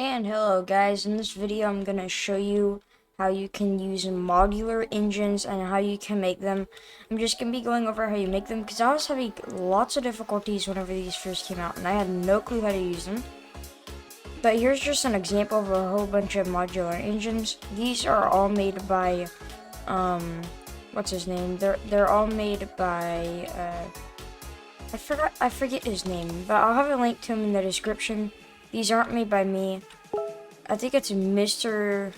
And hello guys, in this video I'm going to show you how you can use modular engines and how you can make them. I'm just going to be going over how you make them because I was having lots of difficulties whenever these first came out and I had no clue how to use them. But here's just an example of a whole bunch of modular engines. These are all made by, what's his name? They're all made by, I forget his name, but I'll have a link to him in the description. These aren't made by me. I think it's Mr.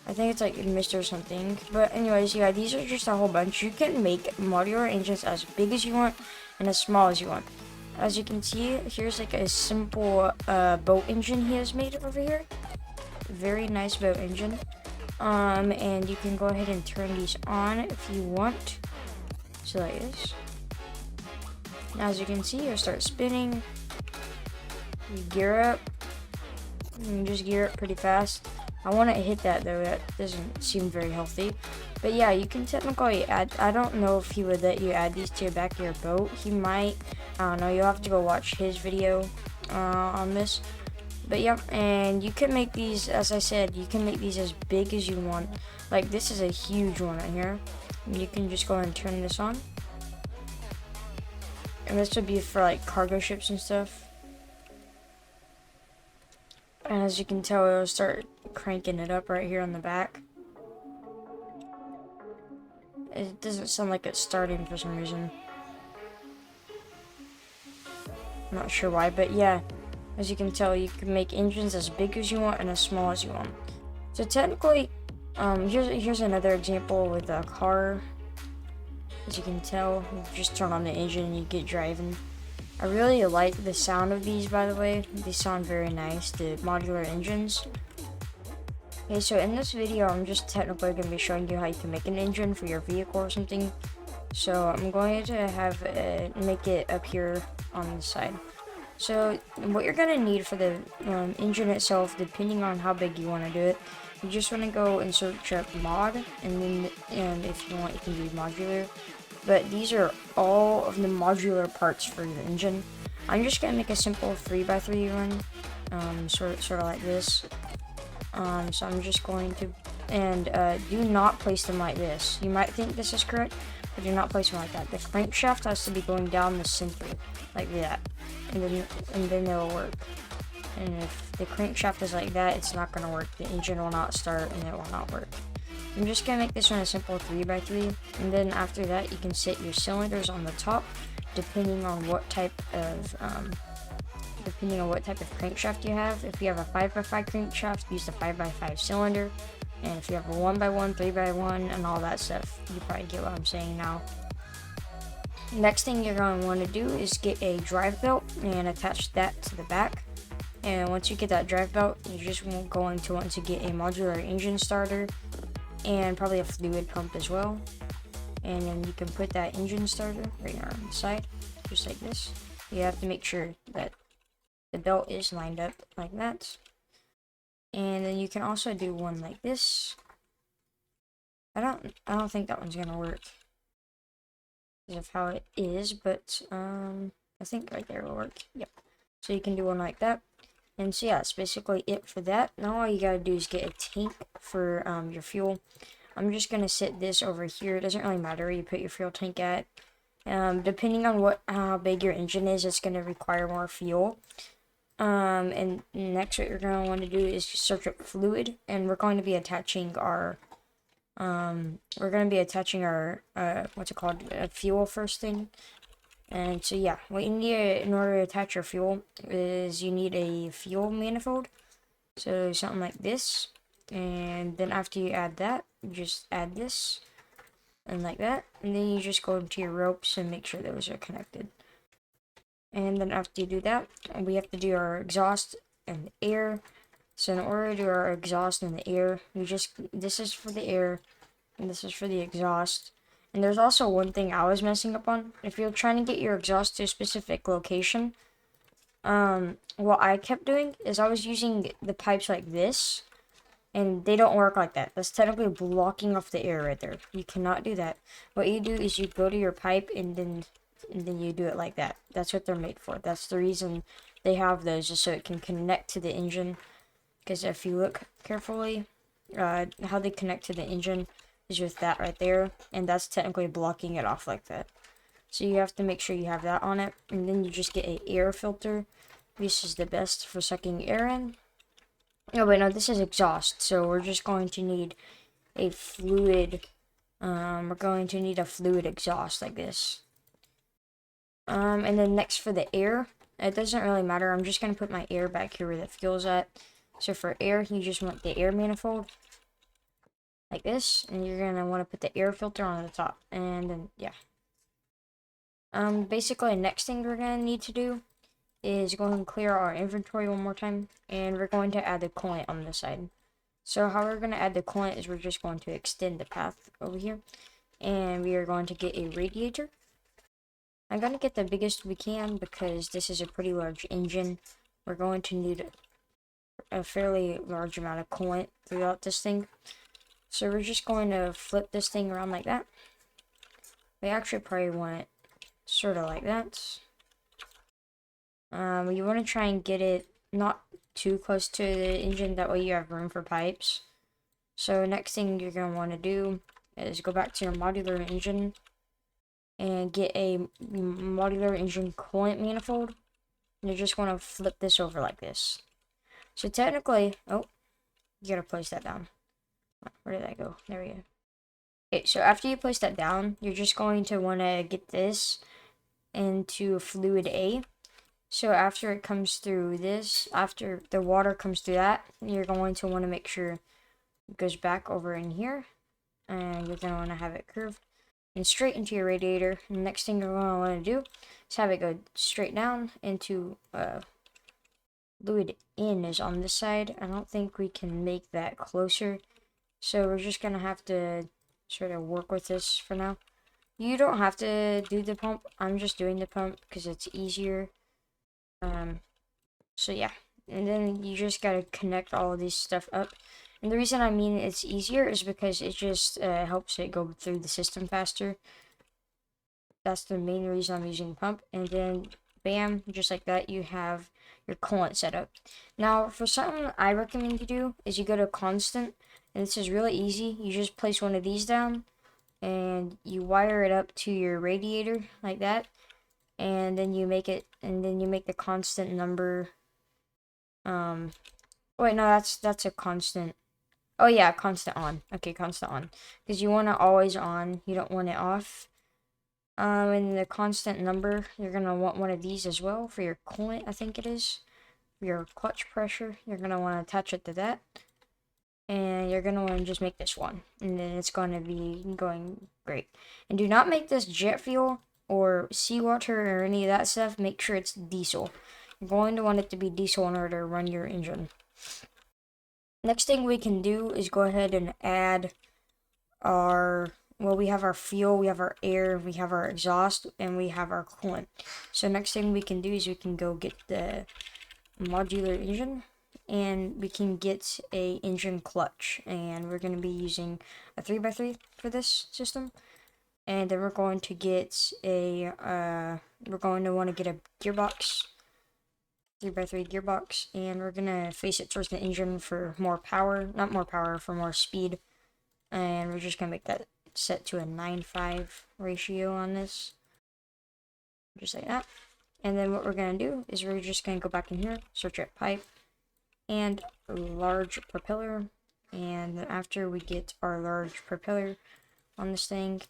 I think it's like Mr. something. But anyways, yeah, these are just a whole bunch. You can make modular engines as big as you want and as small as you want. As you can see, here's like a simple boat engine he has made over here. Very nice boat engine. And you can go ahead and turn these on if you want. So like this. Now, as you can see, it'll start spinning. You gear up. And just gear it pretty fast. I want to hit that though, that doesn't seem very healthy. But yeah, you can technically add, I don't know if he would let you add these to the back of your boat. He might, I don't know, you'll have to go watch his video on this. But yeah, and you can make these, as I said, you can make these as big as you want. Like this is a huge one right here. And you can just go ahead and turn this on. And this would be for like cargo ships and stuff. And as you can tell, it'll start cranking it up right here on the back. It doesn't sound like it's starting for some reason. I'm not sure why, but yeah. As you can tell, you can make engines as big as you want and as small as you want. So technically, here's another example with a car. As you can tell, you just turn on the engine and you get driving. I really like the sound of these, by the way. They sound very nice, the modular engines. Okay, so in this video, I'm just technically going to be showing you how you can make an engine for your vehicle or something. So I'm going to have make it up here on the side. So what you're going to need for the engine itself, depending on how big you want to do it, you just want to go and search up mod, and then if you want, you can do modular. But these are all of the modular parts for the engine. I'm just gonna make a simple 3x3 run, sort of like this. So I'm just going to, and do not place them like this. You might think this is correct, but do not place them like that. The crankshaft has to be going down the center, like that, and then it'll work. And if the crankshaft is like that, it's not gonna work. The engine will not start, and it will not work. I'm just gonna make this one a simple 3x3, and then after that you can set your cylinders on the top, depending on what type of crankshaft you have. If you have a 5x5 crankshaft, use the 5x5 cylinder, and if you have a 1x1, 3x1, and all that stuff, you probably get what I'm saying now. Next thing you're going to want to do is get a drive belt and attach that to the back. And once you get that drive belt, you're just going to want to get a modular engine starter and probably a fluid pump as well. And then you can put that engine starter right here on the side, just like this. You have to make sure that the belt is lined up like that. And then you can also do one like this. I don't think that one's gonna work because of how it is, but I think right there will work. Yep. So you can do one like that. And so yeah, that's basically it for that. Now all you gotta do is get a tank for your fuel. I'm just gonna set this over here. It doesn't really matter where you put your fuel tank at. Depending on how big your engine is, it's gonna require more fuel. And next, what you're gonna want to do is just search up fluid, and we're going to be attaching our what's it called, fuel first thing. And so yeah, what you need in order to attach your fuel is you need a fuel manifold. So something like this. And then after you add that, you just add this. And like that. And then you just go into your ropes and make sure those are connected. And then after you do that, we have to do our exhaust and the air. So in order to do our exhaust and the air, this is for the air, and this is for the exhaust. And there's also one thing I was messing up on. If you're trying to get your exhaust to a specific location, what I kept doing is I was using the pipes like this, and they don't work like that. That's technically blocking off the air right there. You cannot do that. What you do is you go to your pipe and then you do it like that. That's what they're made for. That's the reason they have those just so it can connect to the engine. Because if you look carefully, how they connect to the engine is with that right there, and that's technically blocking it off like that. So you have to make sure you have that on it, and then you just get a air filter. This is the best for sucking air in. Oh wait, no, this is exhaust, so we're just going to need a fluid, we're going to need a fluid exhaust like this. And then next for the air, it doesn't really matter, I'm just going to put my air back here where the fuel's at. So for air, you just want the air manifold, like this, and you're going to want to put the air filter on the top, and then, yeah. Basically, next thing we're going to need to do is go and clear our inventory one more time, and we're going to add the coolant on this side. So how we're going to add the coolant is we're just going to extend the path over here, and we are going to get a radiator. I'm going to get the biggest we can because this is a pretty large engine. We're going to need a fairly large amount of coolant throughout this thing. So we're just going to flip this thing around like that. We actually probably want it sort of like that. You want to try and get it not too close to the engine, that way you have room for pipes. So next thing you're going to want to do is go back to your modular engine and get a modular engine coolant manifold. And you're just going to flip this over like this. So technically, oh, you gotta place that down. Where did that go? There we go. Okay, so after you place that down, you're just going to want to get this into fluid A. So after it comes through this, after the water comes through that, you're going to want to make sure it goes back over in here. And you're going to want to have it curved and straight into your radiator. And the next thing you're going to want to do is have it go straight down into fluid in is on this side. I don't think we can make that closer. So we're just going to have to sort of work with this for now. You don't have to do the pump. I'm just doing the pump because it's easier. So yeah, and then you just gotta connect all of this stuff up. And the reason I mean it's easier is because it just helps it go through the system faster. That's the main reason I'm using the pump. And then, bam, just like that, you have your coolant set up. Now, for something I recommend you do is you go to constant, and this is really easy. You just place one of these down, and you wire it up to your radiator like that. And then you make it, and then you make the constant number. Wait, no, that's a constant. Oh yeah, constant on. Okay, constant on, because you want it always on. You don't want it off. And the constant number, you're gonna want one of these as well for your coolant. I think it is. For your clutch pressure, you're gonna want to attach it to that, and you're gonna want to just make this one, and then it's going to be going great. And do not make this jet fuel or seawater or any of that stuff. Make sure it's diesel. You're going to want it to be diesel in order to run your engine. Next thing we can do is go ahead and add our, well, we have our fuel, we have our air, we have our exhaust, and we have our coolant. So next thing we can do is we can go get the modular engine, and we can get a engine clutch, and we're going to be using a 3x3 for this system. And then we're going to get a, we're going to want to get a gearbox, 3x3 gearbox, and we're going to face it towards the engine for more power, not more power, for more speed. And we're just going to make that set to a 9:5 ratio on this, just like that. And then what we're going to do is we're just going to go back in here, search at pipe, and large propeller. And then after we get our large propeller on this thing,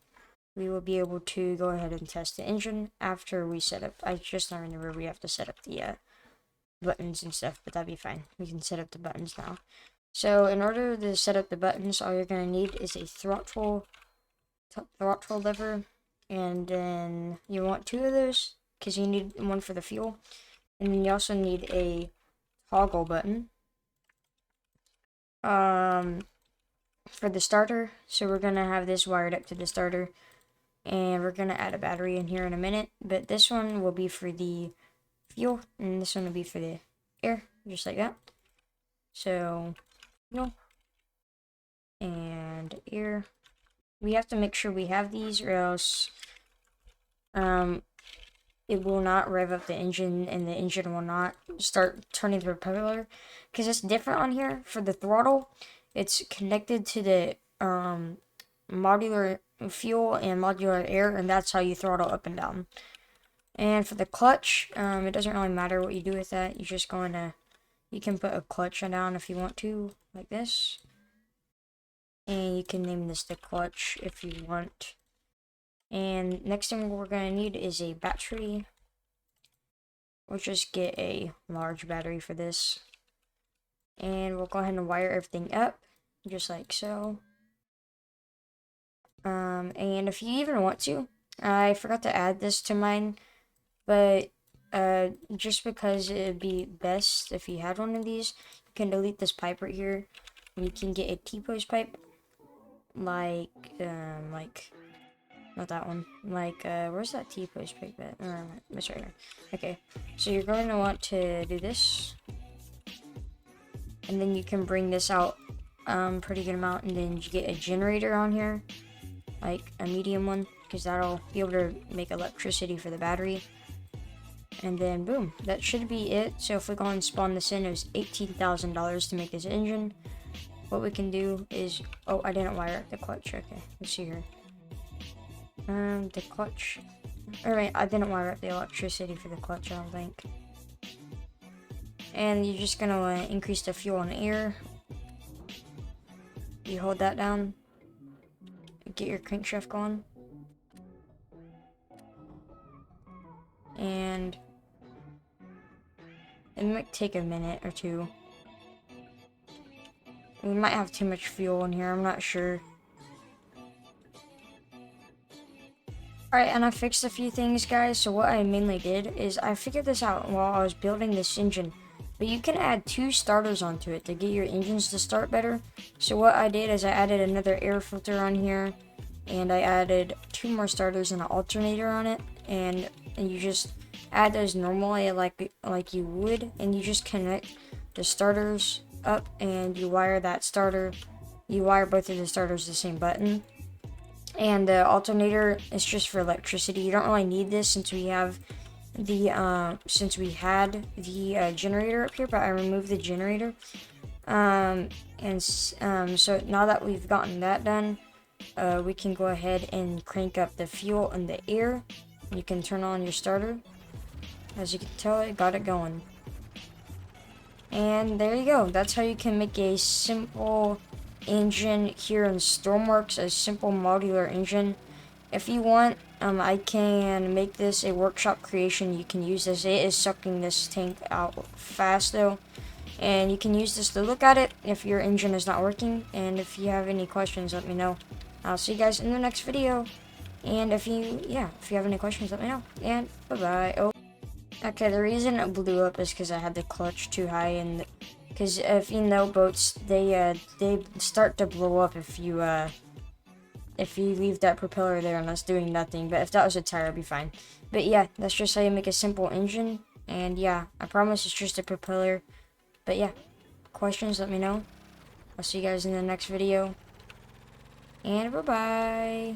we will be able to go ahead and test the engine after we set up. I just don't remember we have to set up the buttons and stuff, but that'd be fine. We can set up the buttons now. So in order to set up the buttons, all you're going to need is a throttle lever, and then you want 2 of those because you need one for the fuel, and then you also need a toggle button for the starter. So we're going to have this wired up to the starter, and we're going to add a battery in here in a minute, but this one will be for the fuel, and this one will be for the air, just like that. So, fuel and air. We have to make sure we have these, or else it will not rev up the engine, and the engine will not start turning the propeller, because it's different on here. For the throttle, it's connected to the modular fuel and modular air, and that's how you throttle up and down. And for the clutch, it doesn't really matter what you do with that. You're just going to, you can put a clutch down if you want to, like this. And you can name this the clutch if you want. And next thing we're going to need is a battery. We'll just get a large battery for this. And we'll go ahead and wire everything up, just like so. And if you even want to, I forgot to add this to mine, but just because it'd be best if you had one of these, you can delete this pipe right here, and you can get a T-post pipe, like not that one, like where's that T-post pipe at? It's right here. Okay, so you're going to want to do this, and then you can bring this out pretty good amount, and then you get a generator on here, like a medium one, because that'll be able to make electricity for the battery. And then boom, that should be it. So if we go and spawn this in, it was $18,000 to make this engine. What we can do is, oh, I didn't wire up the clutch. Okay, let's see here. The clutch. Alright, I didn't wire up the electricity for the clutch, I don't think. And you're just gonna increase the fuel and air. You hold that down. Get your crankshaft going. And it might take a minute or two. We might have too much fuel in here, I'm not sure. Alright, and I fixed a few things, guys. So what I mainly did is I figured this out while I was building this engine. But you can add 2 starters onto it to get your engines to start better. So what I did is I added another air filter on here. And I added 2 more starters and an alternator on it. And you just add those normally like you would. And you just connect the starters up and you wire that starter. You wire both of the starters the same button. And the alternator is just for electricity. You don't really need this since we have the since we had the generator up here, but I removed the generator. So now that we've gotten that done, we can go ahead and crank up the fuel and the air. You can turn on your starter. As you can tell, it got it going. And there you go. That's how you can make a simple engine here in Stormworks, a simple modular engine. If you want, I can make this a workshop creation. You can use this. It is sucking this tank out fast though, and you can use this to look at it if your engine is not working. And if you have any questions, let me know. I'll see you guys in the next video. And if you have any questions, let me know. And bye bye. Oh, okay. The reason it blew up is because I had the clutch too high, and because if you know boats, they start to blow up if you leave that propeller there and that's doing nothing. But if that was a tire, it'd be fine. But yeah, that's just how you make a simple engine. And yeah, I promise it's just a propeller. But yeah, questions, let me know. I'll see you guys in the next video. And bye-bye.